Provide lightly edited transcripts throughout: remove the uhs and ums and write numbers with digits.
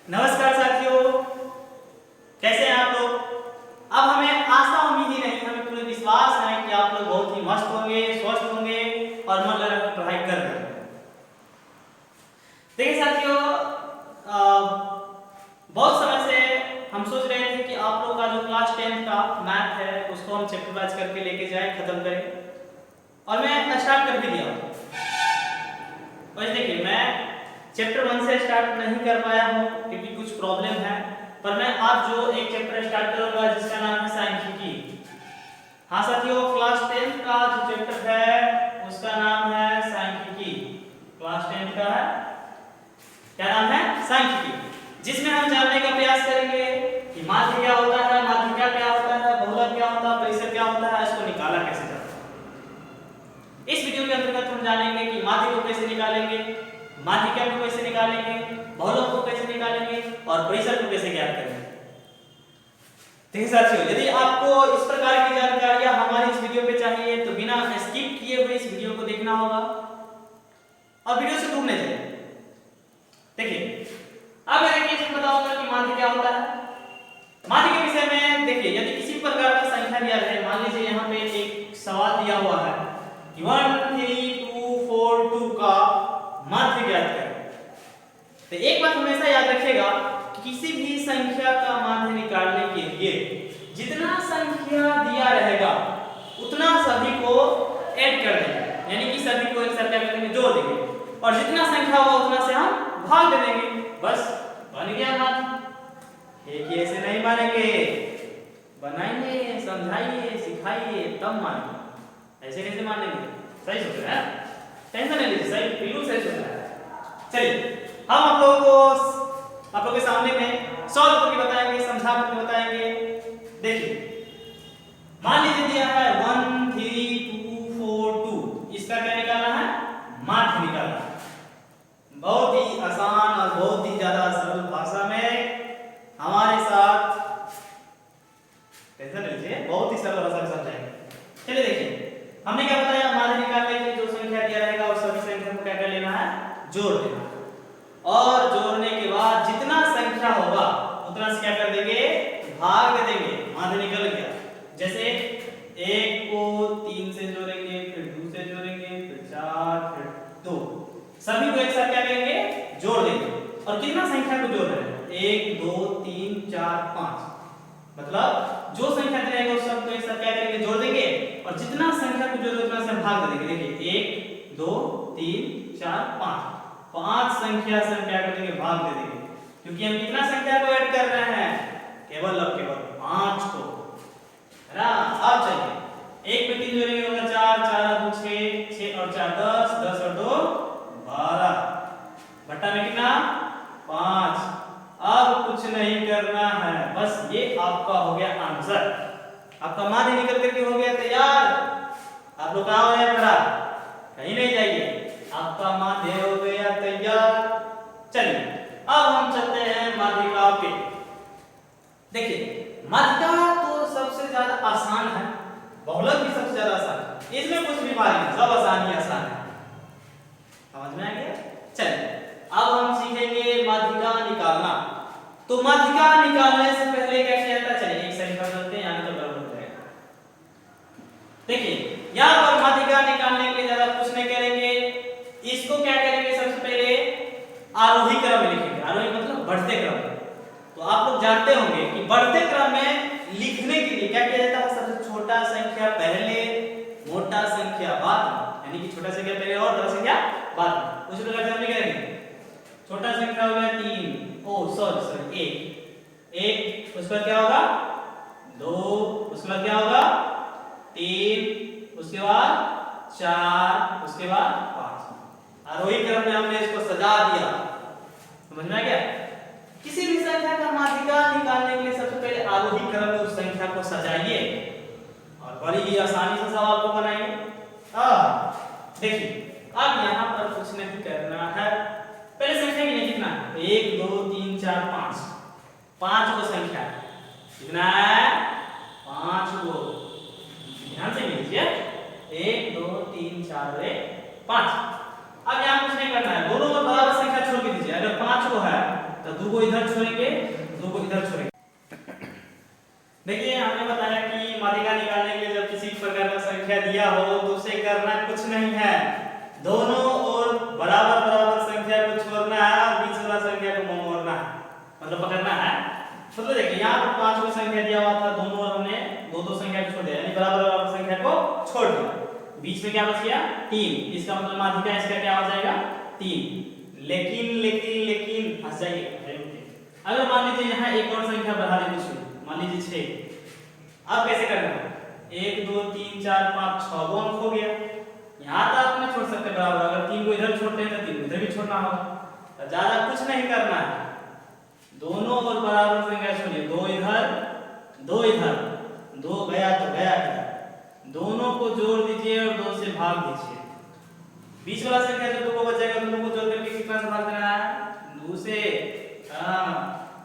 नमस्कार साथियों, कैसे हैं आप लोग। अब हमें आशा उम्मीद ही नहीं, हमें पूरे विश्वास है कि आप लोग बहुत ही मस्त होंगे, स्वस्थ होंगे और मन लगा कर पढ़ाई कर रहे हैं। देखिए साथियों, बहुत समय से हम सोच रहे थे कि आप लोग का जो क्लास 10 का मैथ है उसको हम चैप्टर वाइज करके लेके जाएं, खत्म करें, और मैं स्टार्ट कर भी दिया। और देखिए, मैं चैप्टर 1 से स्टार्ट नहीं कर पाया हूँ क्योंकि कुछ प्रॉब्लम है, पर मैं आज जो एक चैप्टर स्टार्ट करूंगा जिसका नाम है सांख्यिकी। हाँ साथियों, क्लास 10 का जो चैप्टर है उसका नाम है सांख्यिकी। क्लास 10 का है, क्या नाम है? सांख्यिकी, जिसमें हम जानने का प्रयास करेंगे कि माध्य क्या होता है, माध्यिका क्या होता है, बहुलक क्या होता है, परिसर क्या होता है, इसको निकाला कैसे जाता है। इस वीडियो के अंतर्गत हम जानेंगे कि माध्य को कैसे निकालेंगे, माध्यिका को कैसे निकालेंगे, बहुलक को कैसे निकालेंगे और परिसर को कैसे ज्ञात करेंगे। देखिए साथियों, यदि आपको इस प्रकार की जानकारियां हमारी इस वीडियो पे चाहिए तो बिना स्किप किए हुए इस वीडियो को देखना होगा और वीडियो से दूर नहीं जाइए। देखिए, अब मैं देखिए बताऊंगा कि माध्य क्या होता है। माध्य के विषय में देखिए, यदि किसी प्रकार का संख्या दिया है, मान लीजिए यहाँ पे एक सवाल दिया हुआ है कि 1 3 2 4 2 का माध्य ज्ञात करें, तो एक बात हमेशा याद रखिएगा कि किसी भी संख्या का माध्य निकालने के लिए जितना संख्या दिया रहेगा उतना सभी को ऐड कर देंगे, यानी कि सभी को एक साथ क्या करेंगे, जोड़ देंगे, और जितना संख्या होगा उतना से हम भाग दे देंगे, बस बन गया माध्य। एक ही ऐसे नहीं मानेंगे, बनाइए, समझाइए, सिखाइए तब मानेंगे, ऐसे कैसे मानेंगे। सही सोच रहे हैं, टेंशन नहीं लीजिए, सही बिल्कुल सही सोच रहे हैं। चलिए, हम आप लोगों के सामने में सॉल्व करके बताएंगे, समझा करके बताएंगे। देखिए, मान लीजिए दिया है 1 3 2 4 2, इसका क्या निकालना है? माध्य निकालना है। बहुत ही आसान और बहुत ही ज्यादा सरल भाषा में हमारे साथ, टेंशन लीजिए, बहुत ही सरल भाषा में समझाएंगे। चलिए देखिए, हमने क्या बताया, माध्य निकालने के लिए जो संख्या दिया रहेगा उस सभी संख्या को क्या कर लेना है, जोड़ देना, और जोड़ने के बाद जितना संख्या होगा उतना से क्या कर देंगे, भाग दे देंगे, माध्य निकल गया। जैसे 1 को 3 से जोड़ेंगे, फिर 2 से जोड़ेंगे, फिर 4, फिर 2, सभी को एक साथ क्या करेंगे, जोड़ देंगे। और कितना संख्या को जोड़ रहे हैं, 1 2 3 4 5, मतलब जो संख्या रहेगा उस सबको एक साथ क्या करेंगे, जोड़ देंगे, और जितना संख्या को जोड़े उतना से भाग दे देंगे। देखिए 1 2 3 4 5, 5 संख्या से हम क्या कर देंगे, भाग दे देंगे, क्योंकि हम कितना संख्या को ऐड कर रहे हैं, केवल 5 को, है ना। अब चलिए, 1 पे 3 जोड़ेंगे होगा 4, 4 और 2 6, 6 और 4 10, 10 और 2 12, बट्टा में कितना, 5। अब कुछ नहीं करना है, बस ये आपका हो गया आंसर, आपका माध्य निकल करके हो गया तैयार। आप लोग कहाँ हो पढ़ा, कहीं नहीं जाइए, आपका माध्य हो गया तैयार। चलिए, अब हम चलते हैं माध्यिका पे। देखिए, माध्यिका तो सबसे ज्यादा आसान है, बहुलक भी सबसे ज्यादा आसान है, इसमें कुछ भी भारी नहीं, सब आसान ही आसान है। समझ में आ गया? चलिए, अब हम सीखेंगे माध्यिका निकालना। तो माध्यिका निकालने से पहले क्या किया जाता है, चलिए एक सेकंड बदलते हैं, यहाँ तो गड़बड़ हो जाएगा। देखिए, यहाँ पर माध्यिका निकालने के लिए ज्यादा कुछ नहीं करेंगे, इसको क्या करेंगे, सबसे पहले आरोही क्रम में लिखेंगे। आरोही मतलब बढ़ते क्रम में। तो आप लोग जानते होंगे कि बढ़ते क्रम में लिखने के लिए क्या किया जाता है, सबसे छोटा संख्या पहले, मोटा संख्या बाद में, यानी कि छोटा संख्या पहले और बड़ा संख्या बाद में। उसी प्रकार से हम करेंगे, छोटा संख्या हो गया 3, सॉरी 1, उस पर क्या होगा 2, उसके बाद क्या होगा 3, उसके बाद 4, उसके बाद 5। आरोही क्रम में हमने इसको सजा दिया, समझ में आ गया। किसी भी संख्या का माध्यिका निकालने के लिए सबसे पहले आरोही क्रम में उस संख्या को सजाइए और बड़ी ही आसानी से सवाल को बनाइए। देखिए, अब यहाँ पर कुछ नहीं करना है, पहले संख्या गिनिए कितना है, 1 2 3 4 5, 5 को संख्या कितना है, 5 को, ध्यान से लीजिए, 1 2 3 4 और 5। अब यहाँ कुछ नहीं करना है, दोनों में बराबर संख्या छोड़ के दीजिए। अगर 5 को है तो 2 को इधर छोड़ संख्या दिया हुआ था, दोनों ओर हमने दो दो संख्या को छोड़ दिया, यानी बराबर बराबर संख्या को छोड़ दिया। बीच में क्या बच गया 3, इसका मतलब माध्यिका इसका क्या हो जाएगा 3। लेकिन फंस जाइए, अगर मान लीजिए यहाँ एक और संख्या बढ़ा देते, मान लीजिए 6, अब कैसे करना है 1 2 3 4 5 6 वो अंक हो गया। यहाँ तो आप नहीं छोड़ सकते बराबर, अगर 3 को इधर छोड़ते हैं तो 3 को इधर भी छोड़ना होगा, तो ज्यादा कुछ नहीं करना है, दोनों ओर बराबर संख्या छोड़िए, 2 इधर 2 इधर, 2 गया तो गया, दोनों को जोड़ दीजिए और 2 से भाग दीजिए। बीच वाला संख्या जो 2 को बचेगा, दोनों को जोड़ करके कितना से भाग देना है 2 से,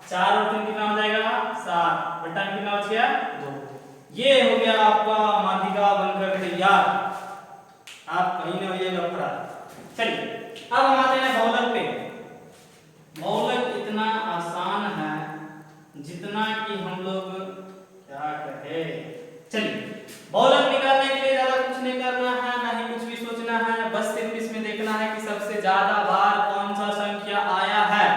4 और 3 कितना हो जाएगा 7, बटा कितना बच गया 2। ये हो गया आपका माध्यिका बनकर तैयार, आप कहीं ना होइएगा फरार। चलिए अब हम आते हैं बहुलक पे। बहुलक इतना आसान है जितना कि हम लोग क्या कहे। चलिए बहुलक निकालने के लिए ज्यादा कुछ नहीं करना है, ना ही कुछ भी सोचना है, बस सिर्फ इसमें देखना है कि सबसे ज्यादा बार कौन सा संख्या आया है।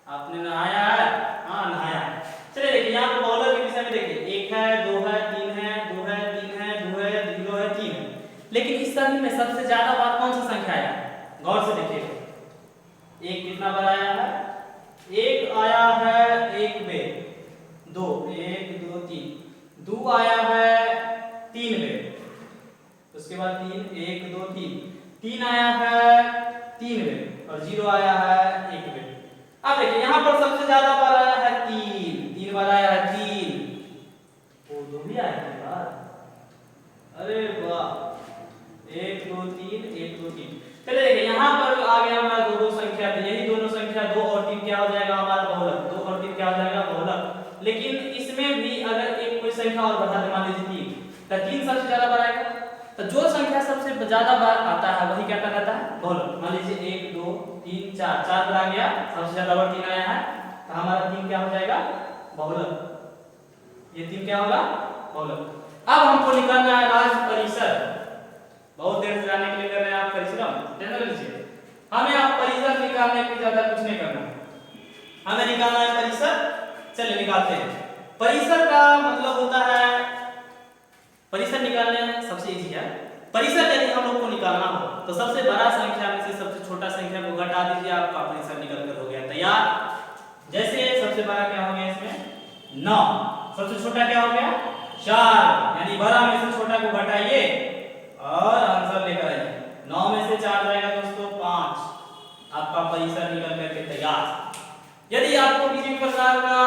आपने नहाया है, हाँ नहाया है। चलिए देखिए यहाँ पे बहुलक के विषय में देखिए 1 है 2 है 3 है 2 है 3 है 2 है 0 है 3 है, लेकिन इस सभी में सबसे ज्यादा बार कौन सा संख्या आया है, गौर से देखिए। एक कितना बार आया है, एक आया है 1 में, 2 1 2 3, 2 आया है 3 में, उसके बाद 3 1 2 3, 3 आया है 3 में और 0 आया है 1 में। अब देखिए यहाँ पर सबसे ज्यादा बार आया है 3 बार आया है 3, वो 2 भी आया है बार, अरे वाह 1 2 3 1 2 3। चलिए देखिए यहाँ पर आ गया हमारा दो संख्या, यही दोनों संख्या 2 और 3 क्या हो जाएगा हमारा बहुलक, 2 और 3 क्या हो जाएगा बहुलक। लेकिन इसमें भी अगर एक कोई संख्या और बढ़ा दे, मान लीजिए 3, तो 3 सबसे ज्यादा बार आएगा, तो जो संख्या सबसे ज्यादा बार आता है वही क्या कहलाता है बहुलक। मान लीजिए 1 2 3 4, 4 बार आ गया, सबसे ज्यादा बार 3 आया है, तो हमारा 3 क्या हो जाएगा बहुलक, ये 3 क्या होगा बहुलक। अब हमको निकालना है राज परिसर, बहुत देर से जाने के लिए कर रहे हैं आप परिश्रम, टेंशन लीजिए। हमें आप परिसर निकालने के ज्यादा कुछ नहीं करना, हमें निकालना है परिसर। चलिए निकालते हैं। परिसर का मतलब होता है, परिसर निकालने में सबसे इजी है। परिसर यदि हम लोग को निकालना हो तो सबसे बड़ा संख्या में से सबसे छोटा संख्या को घटा दीजिए, आपका परिसर निकल कर हो गया तैयार। जैसे सबसे बड़ा क्या हो गया इसमें 9, सबसे छोटा क्या हो गया 4, यानी बड़ा में से छोटा को घटाइए और आंसर लेकर आइए। 9 में से 4 जाएगा दोस्तों 5, आपका परिसर निकल करके तैयार। यदि आपको किसी प्रकार का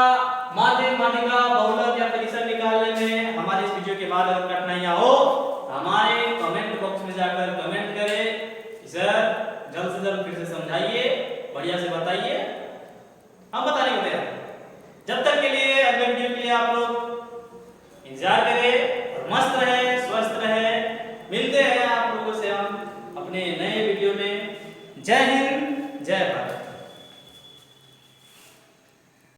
माध्यिका बहुलक या परिसर निकालने में हमारे इस वीडियो के बाद अगर कठिनाइयां हो, हमारे कमेंट बॉक्स में जाकर कमेंट करें, सर जल्द से जल्द फिर से समझाइए, बढ़िया से बताइए, हम बताने को तैयार। जब तक के लिए अगले वीडियो के लिए आप लोग इंतजार करें।